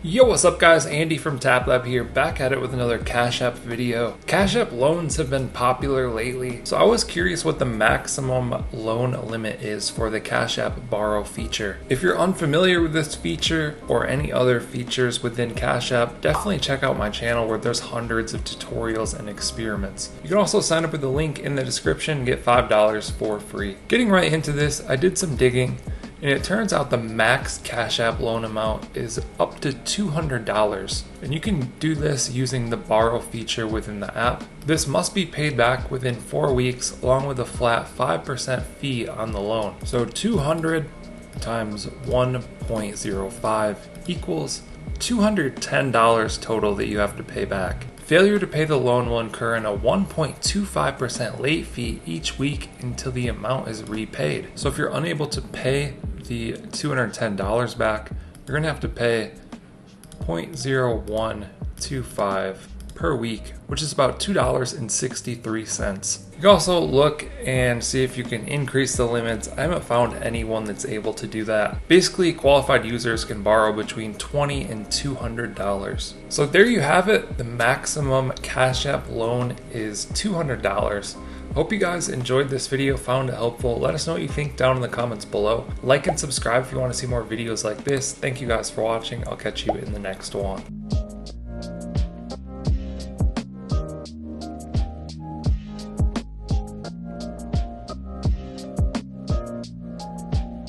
Yo, what's up guys? Andy from TapLab here, back at it with another Cash App video. Cash App loans have been popular lately, so I was curious what the maximum loan limit is for the Cash App Borrow feature. If you're unfamiliar with this feature or any other features within Cash App, definitely check out my channel where there's hundreds of tutorials and experiments. You can also sign up with the link in the description and get $5 for free. Getting right into this, I did some digging. And it turns out the max Cash App loan amount is up to $200. And you can do this using the borrow feature within the app. This must be paid back within 4 weeks along with a flat 5% fee on the loan. So 200 times 1.05 equals $210 total that you have to pay back. Failure to pay the loan will incur in a 1.25% late fee each week until the amount is repaid. So if you're unable to pay the $210 back, you're going to have to pay 0.0125 per week, which is about $2.63. You can also look and see if you can increase the limits. I haven't found anyone that's able to do that. Basically, qualified users can borrow between $20 and $200. So there you have it. The maximum Cash App loan is $200. Hope you guys enjoyed this video, found it helpful. Let us know what you think down in the comments below. Like and subscribe if you want to see more videos like this. Thank you guys for watching. I'll catch you in the next one.